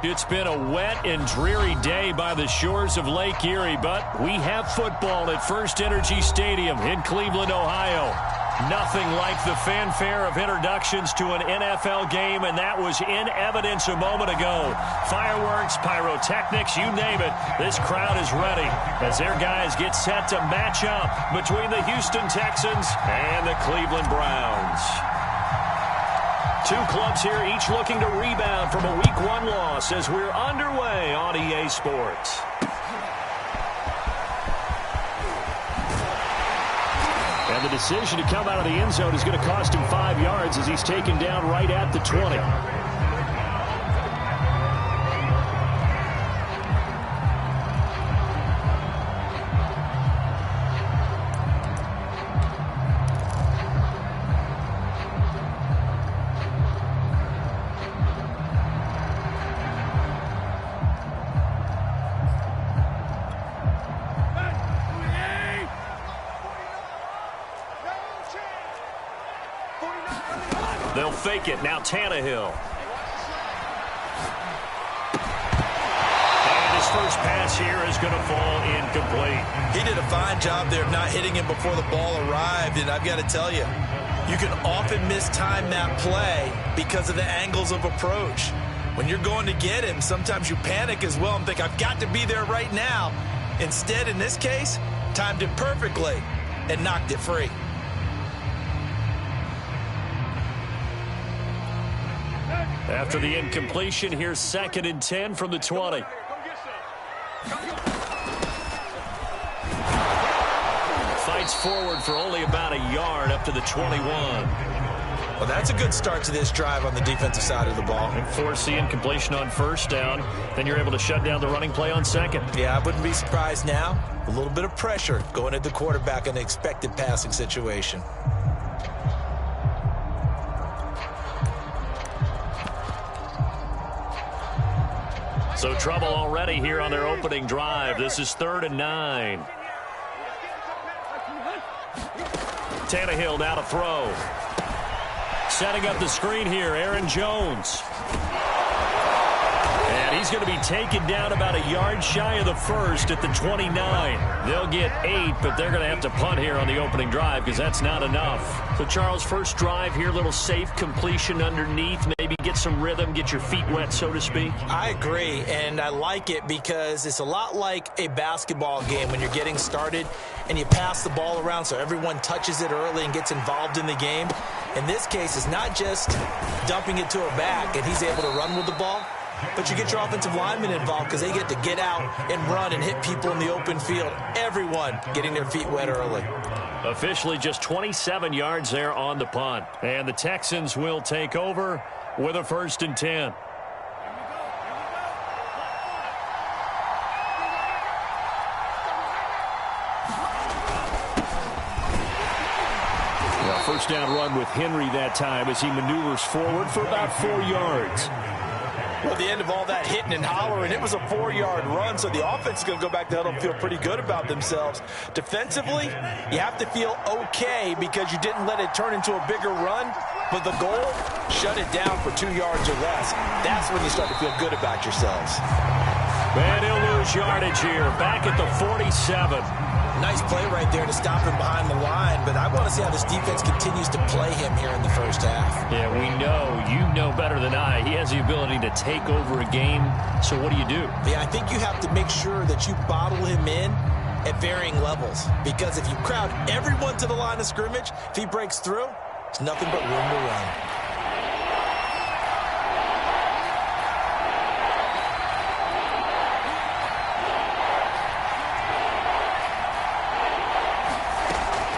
It's been a wet and dreary day by the shores of Lake Erie, but we have football at First Energy Stadium in Cleveland, Ohio. Nothing like the fanfare of introductions to an NFL game, and that was in evidence a moment ago. Fireworks, pyrotechnics, you name it. This crowd is ready as their guys get set to match up between the Houston Texans and the Cleveland Browns. Two clubs here, each looking to rebound from a Week 1 loss as we're underway on EA Sports. And the decision to come out of the end zone is going to cost him 5 yards as he's taken down right at the 20. They'll fake it. Now Tannehill. And his first pass here is going to fall incomplete. He did a fine job there of not hitting him before the ball arrived. And I've got to tell you, you can often mistime that play because of the angles of approach. When you're going to get him, sometimes you panic as well and think, I've got to be there right now. Instead, in this case, timed it perfectly and knocked it free. After the incompletion, here's 2nd and 10 from the 20. Fights forward for only about a yard up to the 21. Well, that's a good start to this drive on the defensive side of the ball. And force the incompletion on first down. Then you're able to shut down the running play on second. Yeah, I wouldn't be surprised now. A little bit of pressure going at the quarterback in an expected passing situation. So trouble already here on their opening drive. This is 3rd and 9. Tannehill now to throw. Setting up the screen here, Aaron Jones. And he's going to be taken down about a yard shy of the first at the 29. They'll get 8, but they're going to have to punt here on the opening drive because that's not enough. So, Charles, first drive here, little safe completion underneath. Maybe get some rhythm, get your feet wet, so to speak. I agree, and I like it because it's a lot like a basketball game when you're getting started and you pass the ball around so everyone touches it early and gets involved in the game. In this case, it's not just dumping it to a back and he's able to run with the ball, but you get your offensive linemen involved because they get to get out and run and hit people in the open field. Everyone getting their feet wet early. Officially just 27 yards there on the punt. And the Texans will take over with a 1st and 10. First down run with Henry that time as he maneuvers forward for about 4 yards. Well, at the end of all that hitting and hollering, it was a 4-yard run, so the offense is going to go back to huddle and feel pretty good about themselves. Defensively, you have to feel okay because you didn't let it turn into a bigger run, but the goal, shut it down for 2 yards or less. That's when you start to feel good about yourselves. And he'll lose yardage here, back at the 47. Nice play right there to stop him behind the line, but I want to see how this defense continues to play him here in the first half. Yeah, we know. You know better than I. He has the ability to take over a game, so what do you do? Yeah, I think you have to make sure that you bottle him in at varying levels, because if you crowd everyone to the line of scrimmage, if he breaks through, it's nothing but room to run.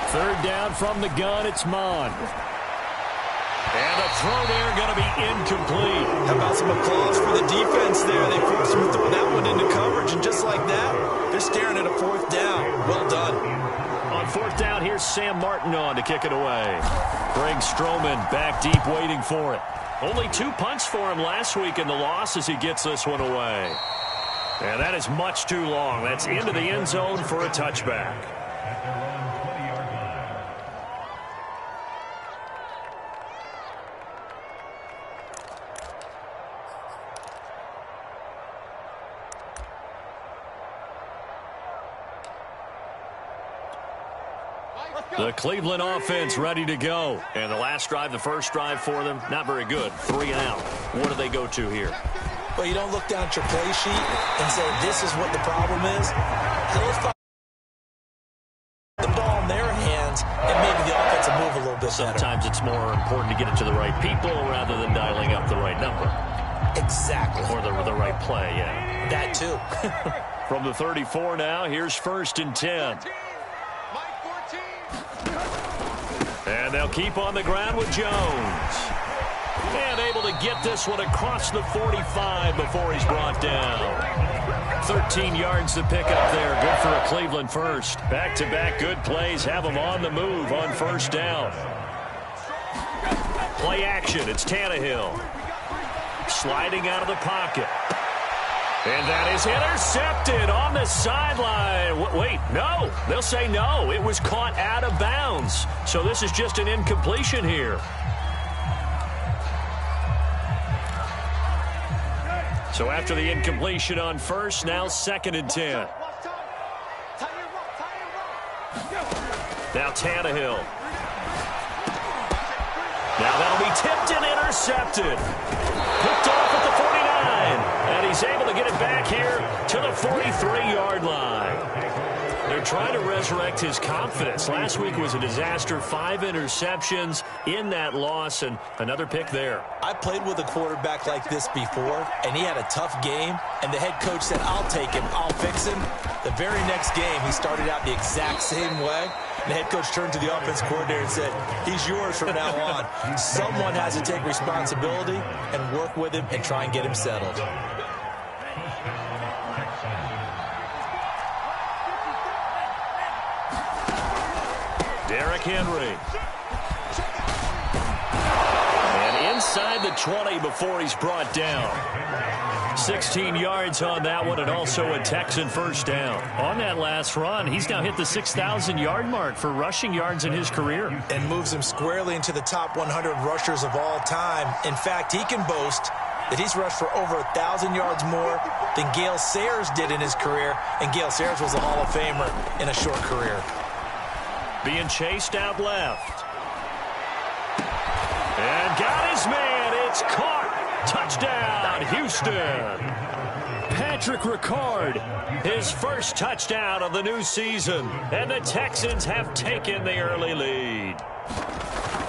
Third down from the gun, it's Mond. And a throw there going to be incomplete. How about some applause for the defense there? They forced him to throw that one into coverage, and just like that, they're staring at a 4th down. Well done. On 4th down, here's Sam Martin on to kick it away. Greg Stroman back deep waiting for it. Only 2 punts for him last week in the loss as he gets this one away. And that is much too long. That's into the end zone for a touchback. The Cleveland offense ready to go. And the last drive, the first drive for them, not very good. 3 and out. What do they go to here? Well, you don't look down at your play sheet and say, this is what the problem is. They'll find the ball in their hands and maybe the offense will move a little bit better. Sometimes it's more important to get it to the right people rather than dialing up the right number. Exactly. Or the right play, yeah. That too. From the 34 now, here's 1st and 10. And they'll keep on the ground with Jones. And able to get this one across the 45 before he's brought down. 13 yards to pick up there. Good for a Cleveland first. Back-to-back good plays have them on the move on 1st down. Play action. It's Tannehill. Sliding out of the pocket. And that is intercepted on the sideline. Wait, no. They'll say no. It was caught out of bounds. So this is just an incompletion here. So after the incompletion on 1st, now 2nd and 10. Now Tannehill. Now that'll be tipped and intercepted. Picked off at the 49. And he's able to get it back here to the 43-yard line. They're trying to resurrect his confidence. Last week was a disaster. 5 interceptions in that loss, and another pick there. I played with a quarterback like this before, and he had a tough game, and the head coach said, I'll take him, I'll fix him. The very next game, he started out the exact same way. The head coach turned to the offense coordinator and said, he's yours from now on. Someone has to take responsibility and work with him and try and get him settled. Derrick Henry. And inside the 20 before he's brought down. 16 yards on that one, and also a Texan 1st down. On that last run, he's now hit the 6,000-yard mark for rushing yards in his career. And moves him squarely into the top 100 rushers of all time. In fact, he can boast that he's rushed for over 1,000 yards more than Gale Sayers did in his career. And Gale Sayers was a Hall of Famer in a short career. Being chased out left. And got his man. It's caught. Touchdown, Houston. Patrick Ricard, his first touchdown of the new season. And the Texans have taken the early lead.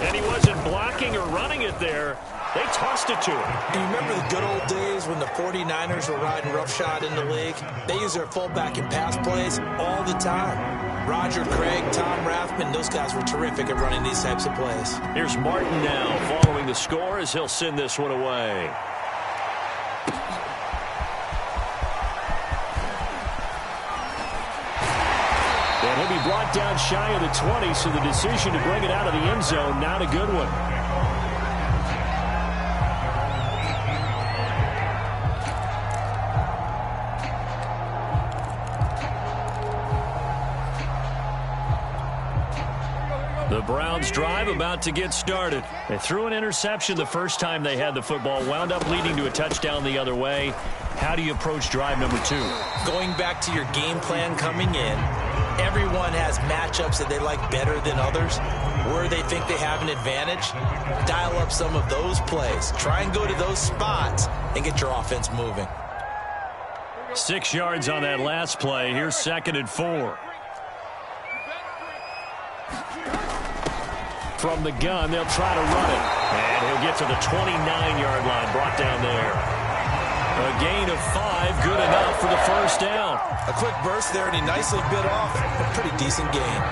And he wasn't blocking or running it there. They tossed it to him. Do you remember the good old days when the 49ers were riding roughshod in the league? They used their fullback in pass plays all the time. Roger Craig, Tom Rathman, those guys were terrific at running these types of plays. Here's Martin now following the score as he'll send this one away. And he'll be brought down shy of the 20, so the decision to bring it out of the end zone, not a good one. The Browns drive about to get started. They threw an interception the first time they had the football, wound up leading to a touchdown the other way. How do you approach drive number 2? Going back to your game plan coming in, everyone has matchups that they like better than others. Where they think they have an advantage, dial up some of those plays. Try and go to those spots and get your offense moving. 6 yards on that last play. Here's 2nd and 4. From the gun, they'll try to run it. And he'll get to the 29-yard line, brought down there. A gain of 5, good enough for the 1st down. A quick burst there, and he nicely bit off a pretty decent gain.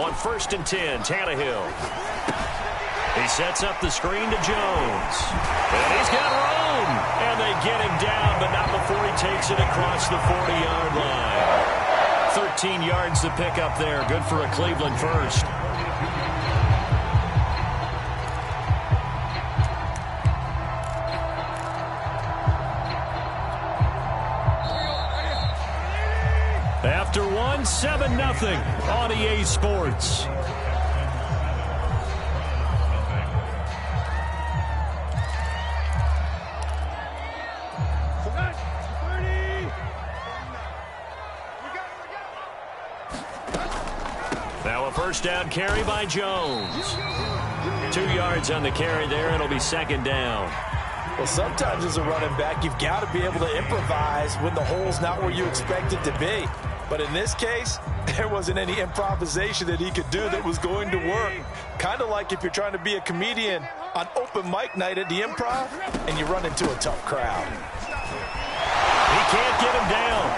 On 1st and 10, Tannehill. He sets up the screen to Jones. And he's got room. And they get him down, but not before he takes it across the 40-yard line. 13 yards to pick up there. Good for a Cleveland first. won 7-0 on EA Sports. Now a first down carry by Jones. 2 yards on the carry there. It'll be second down. Well, sometimes as a running back, you've got to be able to improvise when the hole's not where you expect it to be. But in this case, there wasn't any improvisation that he could do that was going to work. Kind of like if you're trying to be a comedian on open mic night at the Improv and you run into a tough crowd. He can't get him down.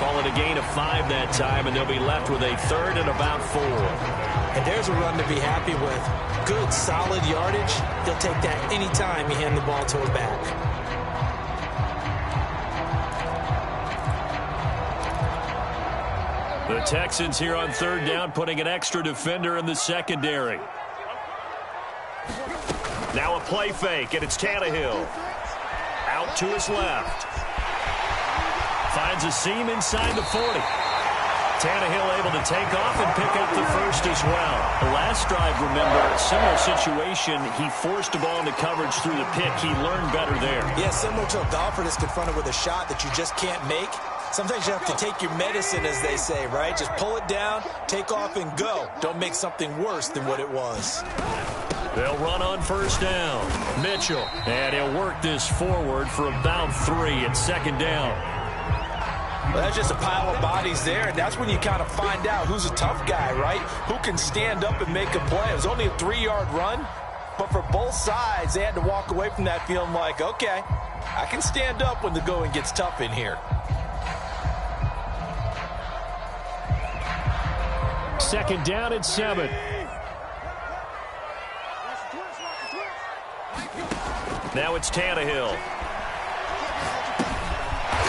Call it a gain of 5 that time, and they'll be left with a third and about 4. And there's a run to be happy with. Good, solid yardage. He'll take that anytime you hand the ball to him back. The Texans here on third down, putting an extra defender in the secondary. Now a play fake, and it's Tannehill. Out to his left. Finds a seam inside the 40. Tannehill able to take off and pick up the first as well. The last drive, remember, similar situation. He forced the ball into coverage through the pick. He learned better there. Yeah, similar to a golfer that's confronted with a shot that you just can't make. Sometimes you have to take your medicine, as they say, right? Just pull it down, take off, and go. Don't make something worse than what it was. They'll run on first down. Mitchell. And he'll work this forward for about 3 at second down. Well, that's just a pile of bodies there, and that's when you kind of find out who's a tough guy, right? Who can stand up and make a play. It was only a 3-yard run, but for both sides, they had to walk away from that feeling like, okay, I can stand up when the going gets tough in here. Second down at 7. Now it's Tannehill.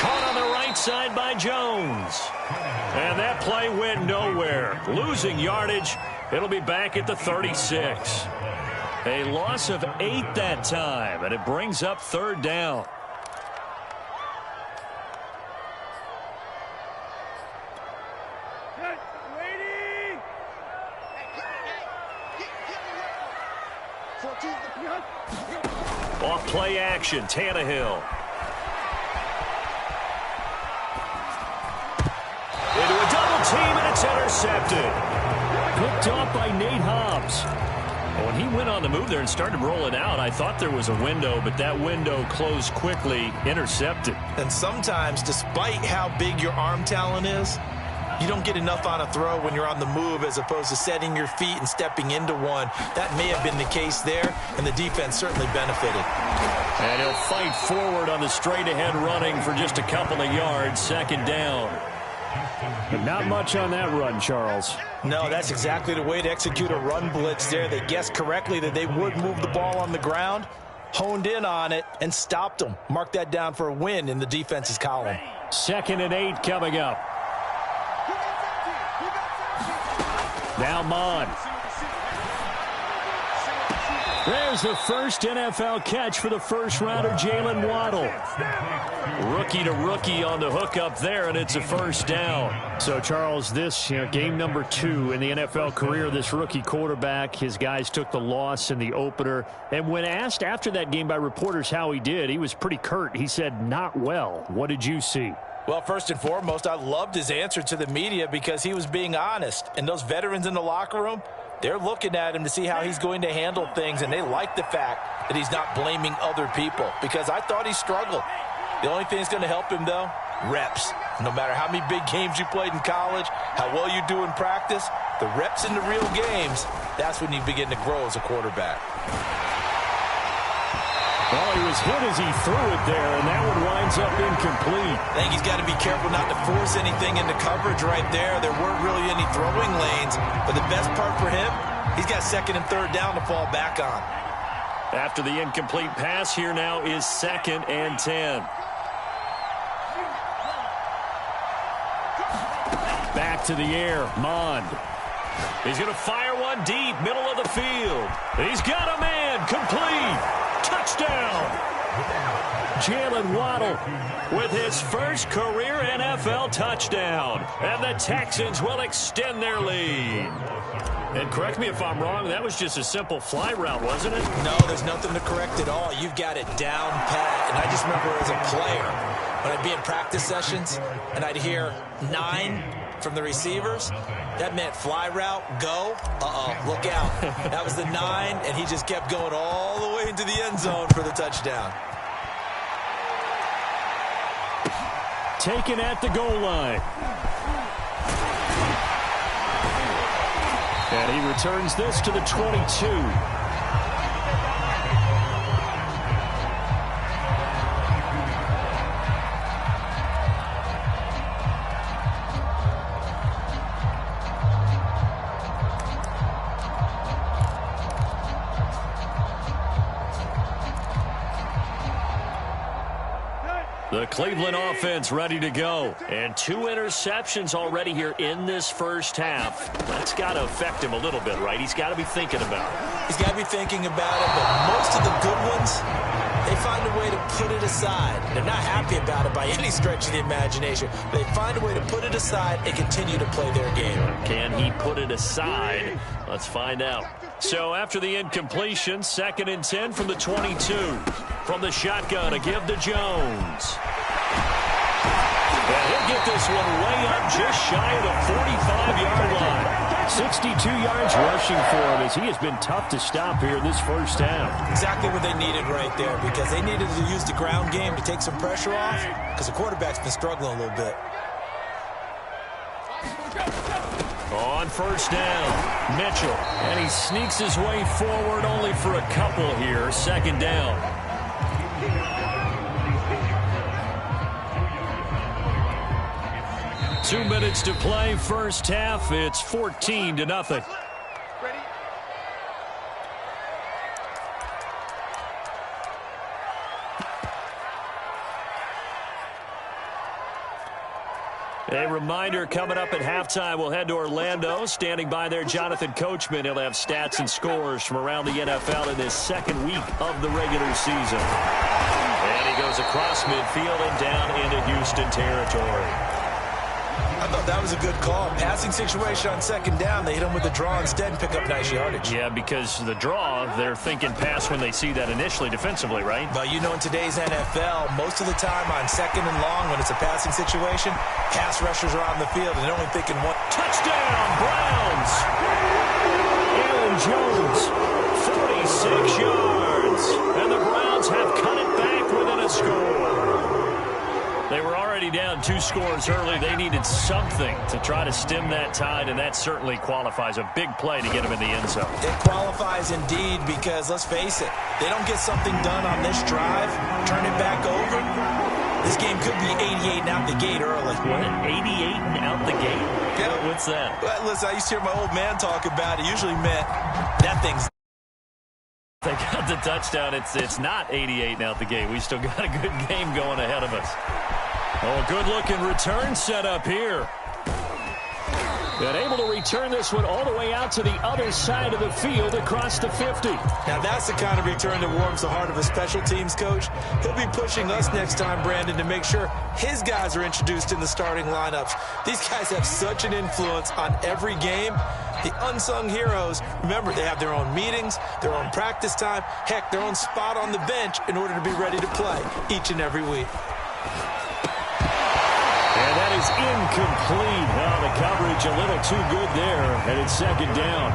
Caught on the right side by Jones. And that play went nowhere. Losing yardage. It'll be back at the 36. A loss of 8 that time, and it brings up third down. Off play action, Tannehill. Into a double team, and it's intercepted. Picked off by Nate Hobbs. When he went on the move there and started rolling out, I thought there was a window, but that window closed quickly, intercepted. And sometimes, despite how big your arm talent is, you don't get enough on a throw when you're on the move as opposed to setting your feet and stepping into one. That may have been the case there, and the defense certainly benefited. And he'll fight forward on the straight-ahead running for just a couple of yards, second down. But not much on that run, Charles. No, that's exactly the way to execute a run blitz there. They guessed correctly that they would move the ball on the ground, honed in on it, and stopped them. Mark that down for a win in the defense's column. 2nd and 8 coming up. Now Mond. There's the first NFL catch for the first rounder, Jalen Waddle. Rookie to rookie on the hook up there, and it's a first down. So, Charles, this game number 2 in the NFL career, this rookie quarterback, his guys took the loss in the opener. And when asked after that game by reporters how he did, he was pretty curt. He said, not well. What did you see? Well, first and foremost, I loved his answer to the media because he was being honest. And those veterans in the locker room, they're looking at him to see how he's going to handle things, and they like the fact that he's not blaming other people because I thought he struggled. The only thing that's going to help him, though, reps. No matter how many big games you played in college, how well you do in practice, the reps in the real games, that's when you begin to grow as a quarterback. Well, he was hit as he threw it there, and that one winds up incomplete. I think he's got to be careful not to force anything into coverage right there. There weren't really any throwing lanes, but the best part for him, he's got 2nd and 3rd down to fall back on. After the incomplete pass, here now is 2nd and 10. Back to the air, Mond. He's going to fire one deep, middle of the field. He's got a man, complete. Touchdown. Jalen Waddle Mitchell with his first career NFL touchdown. And the Texans will extend their lead. And correct me if I'm wrong, that was just a simple fly route, wasn't it? No, there's nothing to correct at all. You've got it down pat. And I just remember as a player, when I'd be in practice sessions and I'd hear 9 from the receivers, that meant fly route, go, look out. That was the 9, and he just kept going all the way into the end zone for the touchdown. Taken at the goal line. And he returns this to the 22. The Cleveland offense ready to go. And 2 interceptions already here in this first half. That's got to affect him a little bit, right? He's got to be thinking about it. He's got to be thinking about it, but most of the good ones, they find a way to put it aside. They're not happy about it by any stretch of the imagination. They find a way to put it aside and continue to play their game. Can he put it aside? Let's find out. So after the incompletion, 2nd and 10 from the 22. From the shotgun, a give to Jones. And he'll get this one way up just shy of the 45-yard line. 62 yards rushing for him as he has been tough to stop here in this first half. Exactly what they needed right there, because they needed to use the ground game to take some pressure off, because the quarterback's been struggling a little bit. On first down, Mitchell. And he sneaks his way forward only for a couple here. 2nd down. 2 minutes to play, first half. It's 14-0. A reminder, coming up at halftime, we'll head to Orlando. Standing by there, Jonathan Coachman. He'll have stats and scores from around the NFL in this 2nd week of the regular season. And he goes across midfield and down into Houston territory. I thought that was a good call. Passing situation on 2nd down. They hit him with the draw instead and pick up nice yardage. Yeah, because the draw, they're thinking pass when they see that initially defensively, right? But you know, in today's NFL, most of the time on 2nd and long, when it's a passing situation, pass rushers are on the field and they're only thinking one. Touchdown, Browns! Aaron Jones, 46 yards. And the Browns have cut it back within a score. They were already down 2 scores early. They needed something to try to stem that tide, and that certainly qualifies. A big play to get them in the end zone. It qualifies indeed, because let's face it, they don't get something done on this drive, turn it back over. This game could be 88 and out the gate early. What? 88 and out the gate? Yeah. What's that? Well, listen, I used to hear my old man talk about it. Usually meant that thing's. They got the touchdown. It's not 88 and out the gate. We still got a good game going ahead of us. Oh, good-looking return set up here. And able to return this one all the way out to the other side of the field across the 50. Now, that's the kind of return that warms the heart of a special teams coach. He'll be pushing us next time, Brandon, to make sure his guys are introduced in the starting lineups. These guys have such an influence on every game. The unsung heroes, remember, they have their own meetings, their own practice time, heck, their own spot on the bench in order to be ready to play each and every week. And that is incomplete. Well, the coverage a little too good there, and it's 2nd down.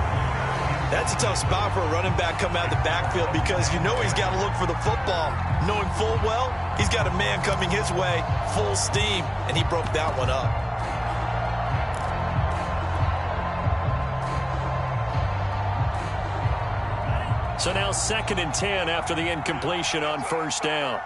That's a tough spot for a running back coming out of the backfield, because you know he's got to look for the football, knowing full well he's got a man coming his way full steam, and he broke that one up. So now 2nd and 10 after the incompletion on first down.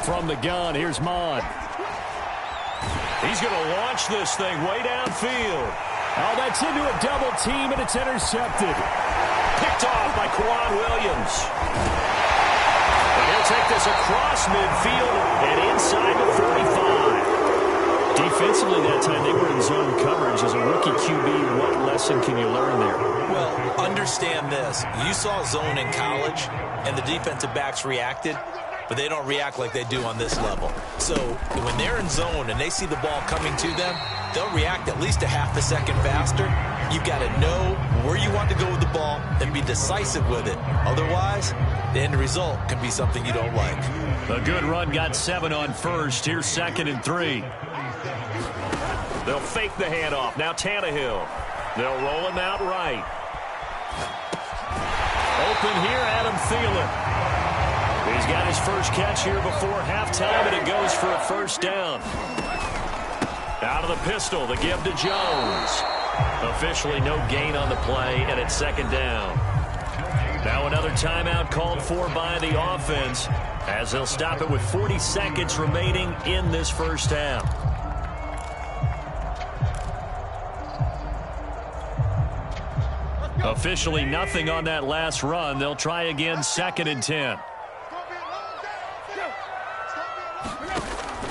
From the gun, here's Mond. He's going to launch this thing way downfield. Oh, that's into a double team, and it's intercepted. Picked off by Kwan Williams. And he'll take this is across midfield and inside the 35. Defensively that time, they were in zone coverage. As a rookie QB, what lesson can you learn there? Well, understand this. You saw zone in college, and the defensive backs reacted, but they don't react like they do on this level. So when they're in zone and they see the ball coming to them, they'll react at least a half a second faster. You've got to know where you want to go with the ball and be decisive with it. Otherwise, the end result can be something you don't like. A good run got 7 on first. Here's 2nd and 3. They'll fake the handoff. Now Tannehill. They'll roll him out right. Open here, Adam Thielen. He's got his first catch here before halftime, and it goes for a first down. Out of the pistol, the give to Jones. Officially no gain on the play, and it's 2nd down. Now another timeout called for by the offense, as they'll stop it with 40 seconds remaining in this first half. Officially nothing on that last run. They'll try again, 2nd and 10.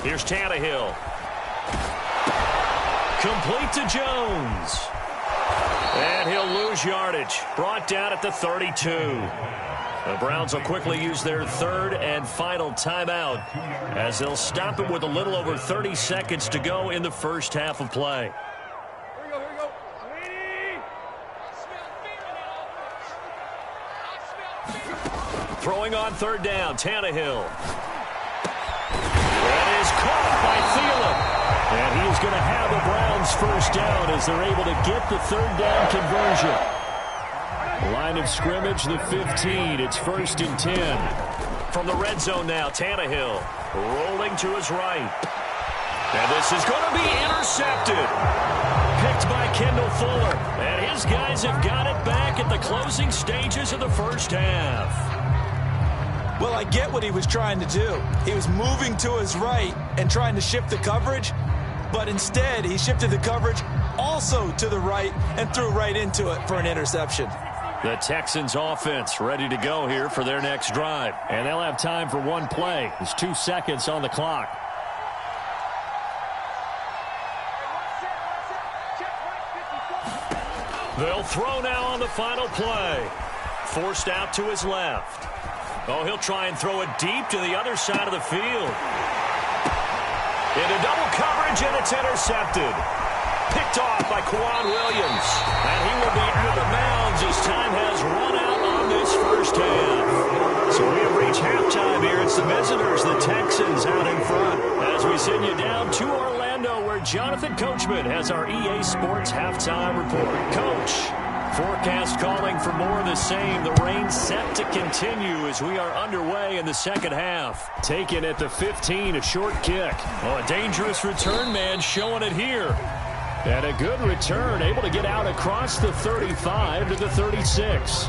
Here's Tannehill. Complete to Jones. And he'll lose yardage. Brought down at the 32. The Browns will quickly use their 3rd and final timeout, as they'll stop it with a little over 30 seconds to go in the first half of play. Throwing on 3rd down, Tannehill. That is caught by Thielen. And he is going to have the Browns first down as they're able to get the 3rd down conversion. Line of scrimmage, the 15. It's 1st and 10. From the red zone now, Tannehill rolling to his right. And this is going to be intercepted. Picked by Kendall Fuller. And his guys have got it back at the closing stages of the first half. Well, I get what he was trying to do. He was moving to his right and trying to shift the coverage, but instead he shifted the coverage also to the right and threw right into it for an interception. The Texans offense ready to go here for their next drive. And they'll have time for one play. There's 2 seconds on the clock. They'll throw now on the final play. Forced out to his left. Oh, he'll try and throw it deep to the other side of the field. Into double coverage, and it's intercepted. Picked off by Kwan Williams. And he will be out of bounds as time has run out on this first half. So we have reached halftime here. It's the visitors, the Texans, out in front. As we send you down to Orlando, where Jonathan Coachman has our EA Sports halftime report. Coach. Forecast calling for more of the same. The rain set to continue as we are underway in the second half. Taken at the 15, a short kick. Oh, a dangerous return man showing it here. And a good return, able to get out across the 35 to the 36.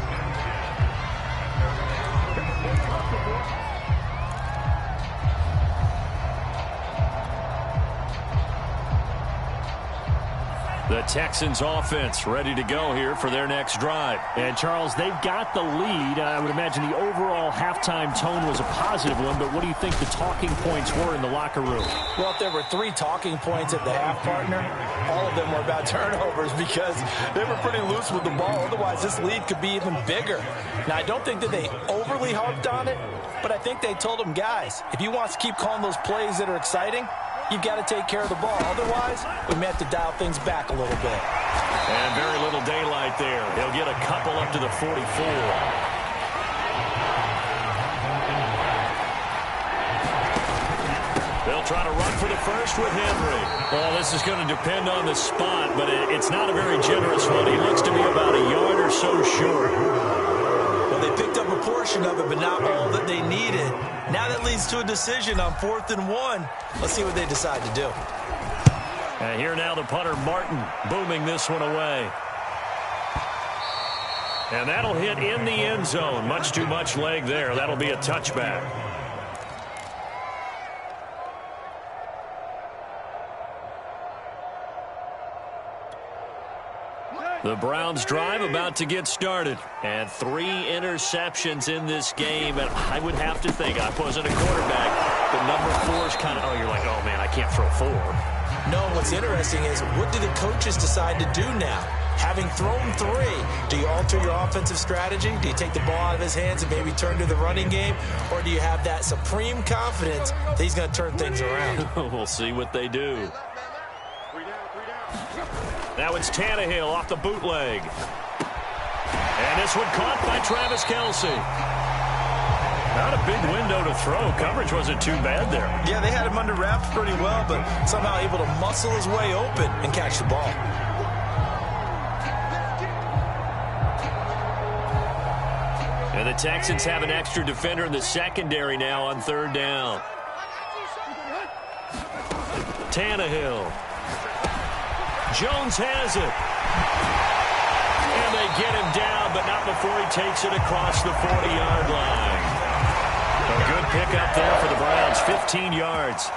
The Texans offense ready to go here for their next drive. And, Charles, they've got the lead. I would imagine the overall halftime tone was a positive one, but what do you think the talking points were in the locker room? Well, if there were 3 talking points at the half, partner, all of them were about turnovers because they were pretty loose with the ball. Otherwise, this lead could be even bigger. Now, I don't think that they overly harped on it, but I think they told them, guys, if you want to keep calling those plays that are exciting, you've got to take care of the ball. Otherwise, we may have to dial things back a little bit. And very little daylight there. They'll get a couple up to the 44. They'll try to run for the first with Henry. Well, this is going to depend on the spot, but it's not a very generous one. He looks to be about a yard or so short. Well, they picked up a portion of it, but not all that they needed. Now that leads to a decision on 4th and 1. Let's see what they decide to do. And here now the punter, Martin, booming this one away. And that'll hit in the end zone. Much too much leg there. That'll be a touchback. The Browns drive about to get started. And 3 interceptions in this game. And I would have to think, I wasn't a quarterback, but number 4 is kind of, oh, you're like, oh, man, I can't throw 4. No, what's interesting is what do the coaches decide to do now? Having thrown 3, do you alter your offensive strategy? Do you take the ball out of his hands and maybe turn to the running game? Or do you have that supreme confidence that he's going to turn things around? We'll see what they do. Now it's Tannehill off the bootleg. And this one caught by Travis Kelce. Not a big window to throw. Coverage wasn't too bad there. Yeah, they had him under wraps pretty well, but somehow able to muscle his way open and catch the ball. And the Texans have an extra defender in the secondary now on 3rd down. Tannehill. Jones has it. And they get him down, but not before he takes it across the 40-yard line. A good pickup there for the Browns, 15 yards.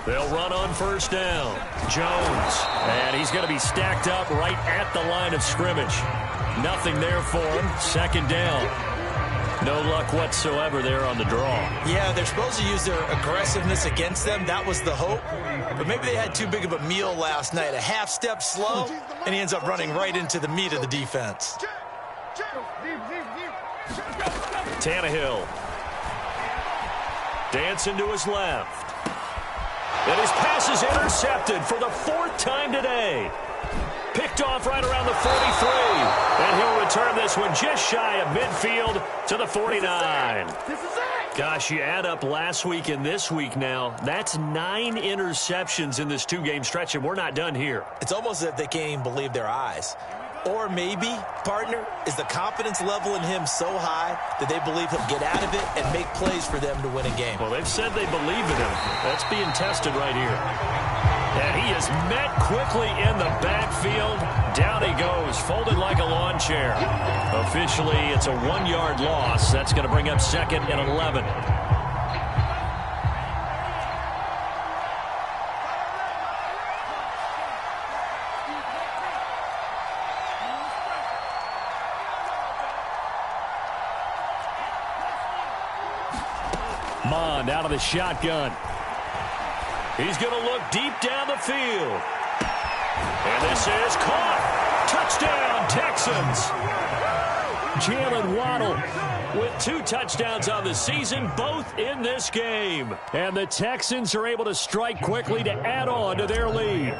They'll run on 1st down. Jones, and he's going to be stacked up right at the line of scrimmage. Nothing there for him. 2nd down. No luck whatsoever there on the draw. Yeah, they're supposed to use their aggressiveness against them. That was the hope. But maybe they had too big of a meal last night. A half step slow, and he ends up running right into the meat of the defense. Tannehill. Dancing to his left. And his pass is intercepted for the 4th time today. Picked off right around the 43. And he'll return this one just shy of midfield to the 49. Gosh, you add up last week and this week now, that's 9 interceptions in this 2-game stretch, and we're not done here. It's almost as if they can't even believe their eyes. Or maybe, partner, is the confidence level in him so high that they believe he'll get out of it and make plays for them to win a game. Well, they've said they believe in him. That's being tested right here. And he is met quickly in the backfield. Down he goes, folded like a lawn chair. Officially, it's a 1-yard loss. That's going to bring up 2nd and 11. Mond out of the shotgun. He's going to look deep down the field. And this is caught. Touchdown, Texans. Jalen Waddle with 2 touchdowns on the season, both in this game. And the Texans are able to strike quickly to add on to their lead.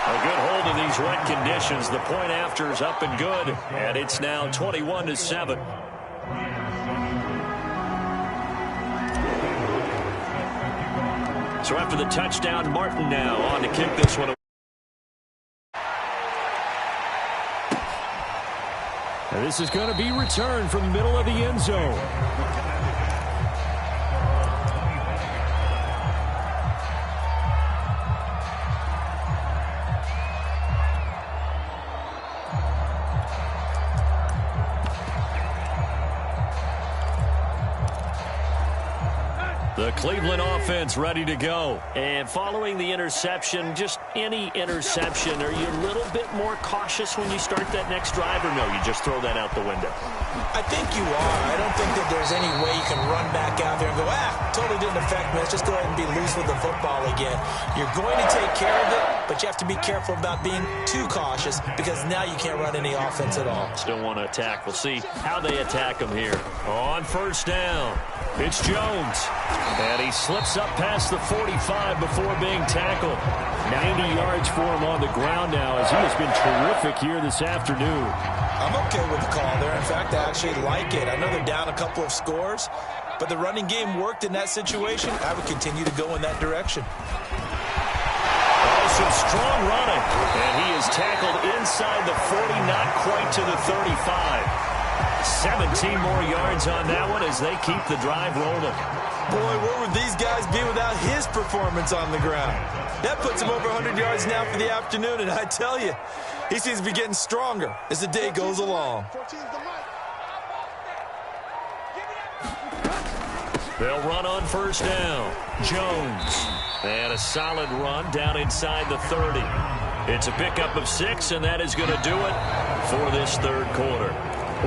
A good hold in these wet conditions. The point after is up and good. And it's now 21-7. So after the touchdown, Martin now on to kick this one away. And this is going to be returned from the middle of the end zone. The Cleveland offense ready to go. And following the interception, just any interception, are you a little bit more cautious when you start that next drive, or no, you just throw that out the window? I think you are. I don't think that there's any way you can run back out there and go, totally didn't affect me. Let's just go ahead and be loose with the football again. You're going to take care of it, but you have to be careful about being too cautious because now you can't run any offense at all. Still want to attack. We'll see how they attack them here. On 1st down, it's Jones. And he slips up past the 45 before being tackled. 90 yards for him on the ground now as he has been terrific here this afternoon. I'm okay with the call there. In fact, I actually like it. I know they're down a couple of scores, but the running game worked in that situation. I would continue to go in that direction. Oh, some strong running. And he is tackled inside the 40, not quite to the 35. 17 more yards on that one as they keep the drive rolling. Boy, where would these guys be without his performance on the ground? That puts him over 100 yards now for the afternoon, and I tell you, he seems to be getting stronger as the day goes along. They'll run on first down. Jones. And a solid run down inside the 30. It's a pickup of 6, and that is going to do it for this third quarter.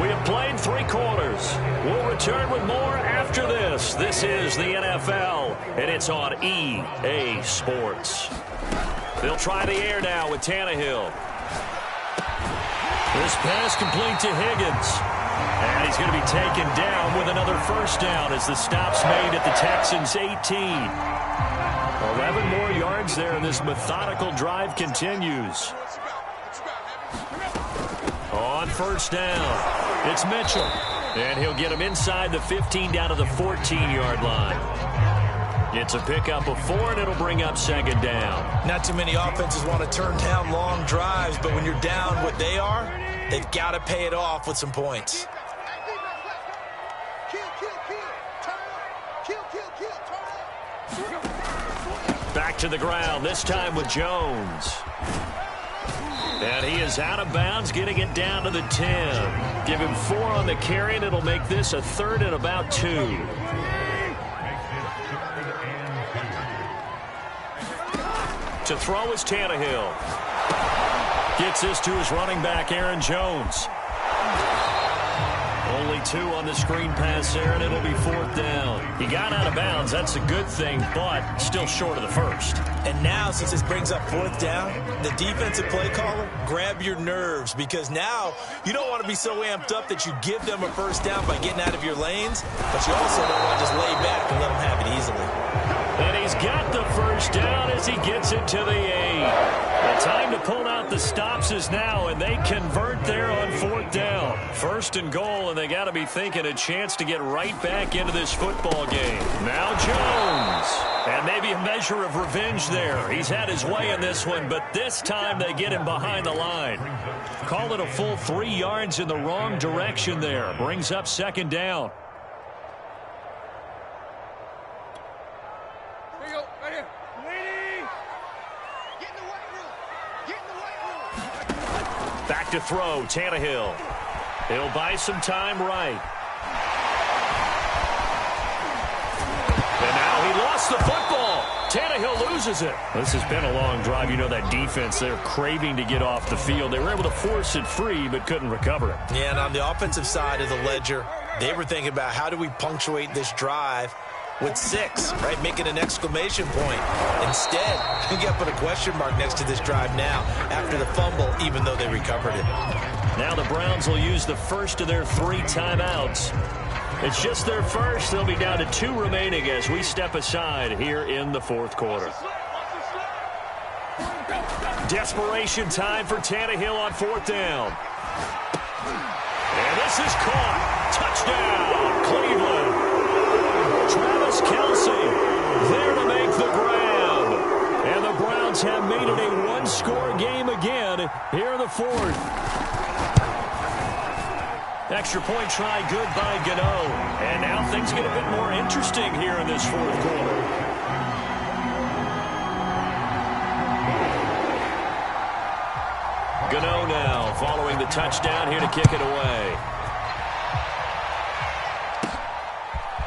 We have played 3 quarters. We'll return with more after this. This is the NFL, and it's on EA Sports. They'll try the air now with Tannehill. This pass complete to Higgins. And he's going to be taken down with another first down as the stop's made at the Texans' 18. 11 more yards there, and this methodical drive continues. On first down, it's Mitchell. And he'll get him inside the 15 down to the 14-yard line. It's a pickup of 4, and it'll bring up second down. Not too many offenses want to turn down long drives, but when you're down what they are, they've got to pay it off with some points. Back to the ground, this time with Jones. And he is out of bounds, getting it down to the 10. Give him 4 on the carry, and it'll make this a 3rd and about 2. To throw is Tannehill. Gets this to his running back, Aaron Jones. Only 2 on the screen pass there, and it'll be 4th down. He got out of bounds. That's a good thing, but still short of the first. And now, since this brings up 4th down, the defensive play caller, grab your nerves, because now you don't want to be so amped up that you give them a first down by getting out of your lanes, but you also don't want to just lay back and let them have it easily. And he's got the first down as he gets it to the 8. The time to pull out the stops is now, and they convert there on 4th down. 1st and goal, and they got to be thinking a chance to get right back into this football game. Now Jones. And maybe a measure of revenge there. He's had his way in this one, but this time they get him behind the line. Call it a full 3 yards in the wrong direction there. Brings up second down. Back to throw, Tannehill. He'll buy some time right. And now he lost the football. Tannehill loses it. This has been a long drive. You know that defense, they're craving to get off the field. They were able to force it free, but couldn't recover it. Yeah, and on the offensive side of the ledger, they were thinking about how do we punctuate this drive with 6, right? Making an exclamation point. Instead, you got to put a question mark next to this drive now after the fumble, even though they recovered it. Now the Browns will use the first of their 3 timeouts. It's just their first. They'll be down to 2 remaining as we step aside here in the 4th quarter. Desperation time for Tannehill on 4th down. And this is caught. Touchdown, Cleveland. Travis Kelce there to make the grab. And the Browns have made it a 1-score game again here in the 4th. Extra point try good by Gano. And now things get a bit more interesting here in this 4th quarter. Gano now following the touchdown here to kick it away.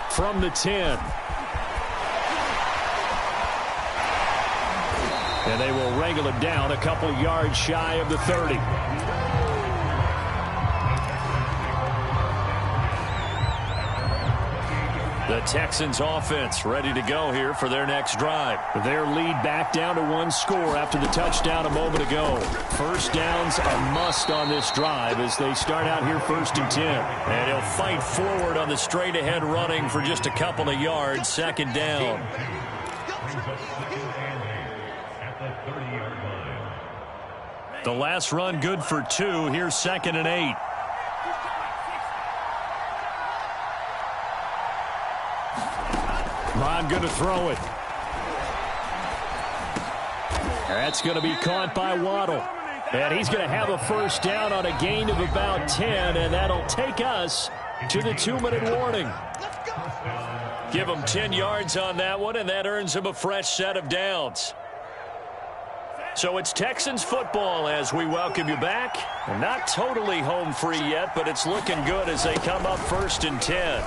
From the 10. And they will wrangle it down a couple yards shy of the 30. The Texans offense ready to go here for their next drive. Their lead back down to 1 score after the touchdown a moment ago. First down's a must on this drive as they start out here 1st and 10. And he'll fight forward on the straight ahead running for just a couple of yards. Second down. The last run good for 2. Here's 2nd and 8. Bond going to throw it. That's going to be caught by Waddle. And he's going to have a first down on a gain of about 10, and that'll take us to the 2-minute warning. Give him 10 yards on that one, and that earns him a fresh set of downs. So it's Texans football as we welcome you back. Not totally home free yet, but it's looking good as they come up 1st and 10.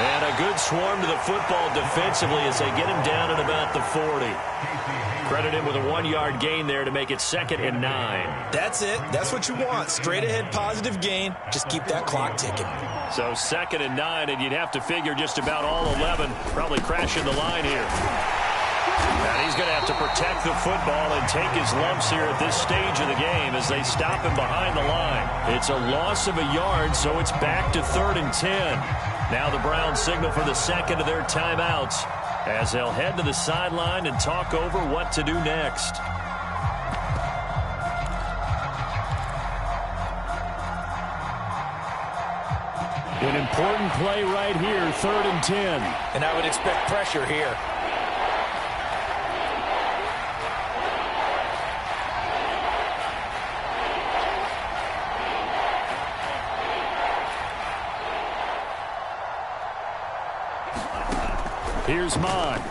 And a good swarm to the football defensively as they get him down at about the 40. Credit him with a 1-yard gain there to make it 2nd and 9. That's it. That's what you want. Straight ahead positive gain. Just keep that clock ticking. So 2nd and 9, and you'd have to figure just about all 11 probably crashing the line here. And he's going to have to protect the football and take his lumps here at this stage of the game as they stop him behind the line. It's a loss of a yard, so it's back to 3rd and 10. Now the Browns signal for the second of their timeouts as they'll head to the sideline and talk over what to do next. An important play right here, 3rd and 10. And I would expect pressure here. Here's Mond.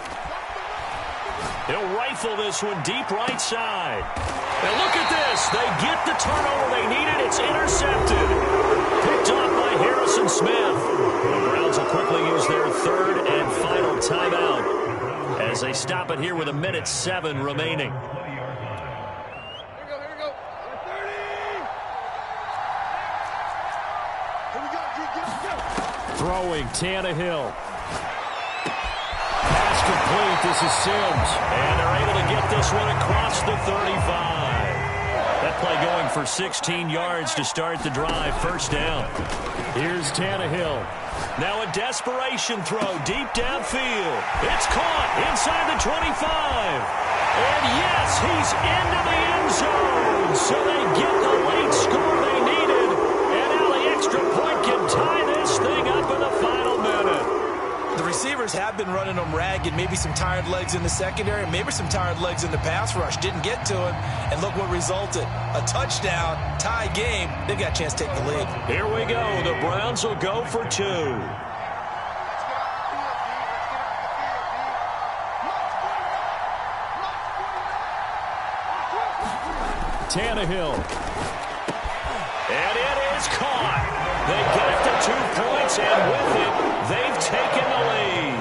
He'll rifle this one deep right side. And look at this. They get the turnover they needed. It's intercepted. Picked off by Harrison Smith. The Browns will quickly use their 3rd and final timeout as they stop it here with 1:07 remaining. Throwing Tannehill. Pass complete. This is Sims. And they're able to get this one across the 35. That play going for 16 yards to start the drive. 1st down. Here's Tannehill. Now a desperation throw deep downfield. It's caught inside the 25. And yes, he's into the end zone. So they get the late score they needed. And now the extra point can tie this thing up in the final minute. The receivers have been running them ragged. Maybe some tired legs in the secondary, maybe some tired legs in the pass rush. Didn't get to him, and look what resulted. A touchdown, tie game. They got a chance to take the lead. Here we go. The Browns will go for 2. Tannehill. And it is caught. They get the 2 points, and with it, they've taken the lead.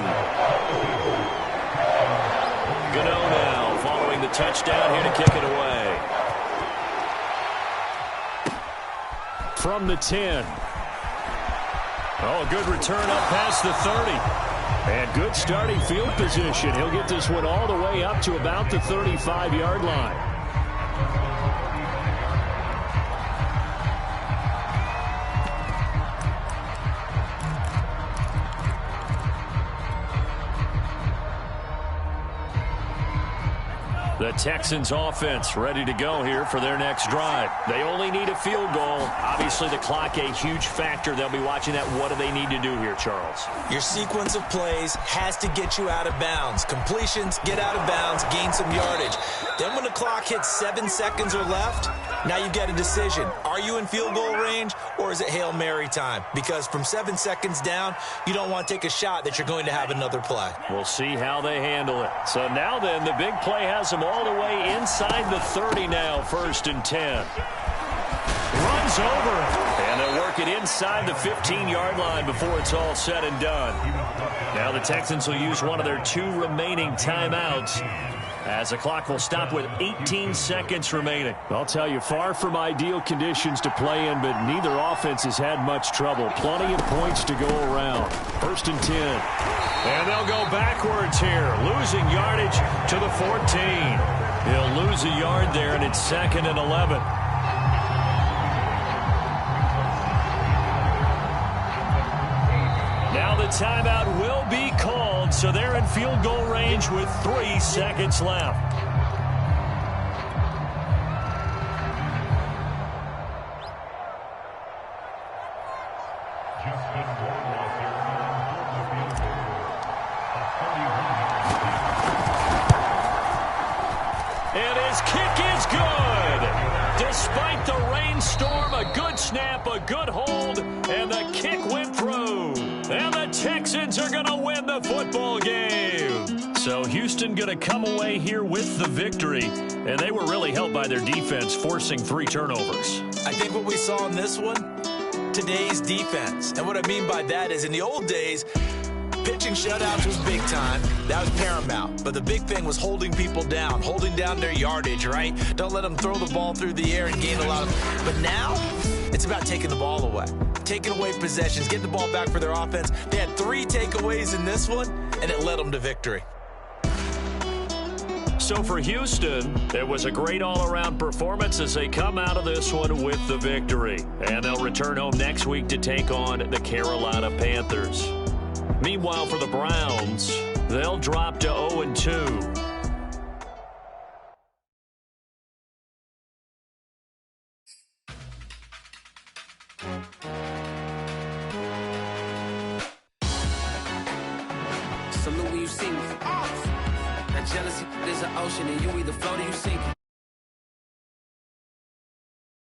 Gano now following the touchdown here to kick it away. From the 10. Oh, a good return up past the 30. And good starting field position. He'll get this one all the way up to about the 35-yard line. The Texans offense ready to go here for their next drive. They only need a field goal. Obviously, the clock a huge factor. They'll be watching that. What do they need to do here, Charles? Your sequence of plays has to get you out of bounds. Completions, get out of bounds, gain some yardage. Then when the clock hits 7 seconds or left, now you've got a decision. Are you in field goal range or is it Hail Mary time? Because from 7 seconds down, you don't want to take a shot that you're going to have another play. We'll see how they handle it. So now then, the big play has them all the way inside the 30 now, 1st and 10. Runs over it. And they'll work it inside the 15-yard line before it's all said and done. Now the Texans will use one of their 2 remaining timeouts as the clock will stop with 18 seconds remaining. I'll tell you, far from ideal conditions to play in, but neither offense has had much trouble. Plenty of points to go around. 1st and 10. And they'll go backwards here, losing yardage to the 14. He'll lose a yard there, and it's 2nd and 11. Now the timeout will be called, so they're in field goal range with 3 seconds left. And his kick is good. Despite the rainstorm, a good snap, a good hold, and the kick went through. And the Texans are going to win the football game. So Houston going to come away here with the victory. And they were really helped by their defense, forcing 3 turnovers. I think what we saw in this one, today's defense. And what I mean by that is in the old days, Pitching shutouts was big time. That was paramount. But the big thing was holding people down, holding down their yardage, right? Don't let them throw the ball through the air and gain a lot of... But now, it's about taking the ball away. Taking away possessions, getting the ball back for their offense. They had 3 takeaways in this one, and it led them to victory. So for Houston, it was a great all-around performance as they come out of this one with the victory. And they'll return home next week to take on the Carolina Panthers. Meanwhile, for the Browns, they'll drop to 0-2. Salute when you see me. That jealousy is an ocean, and you either float or you sink.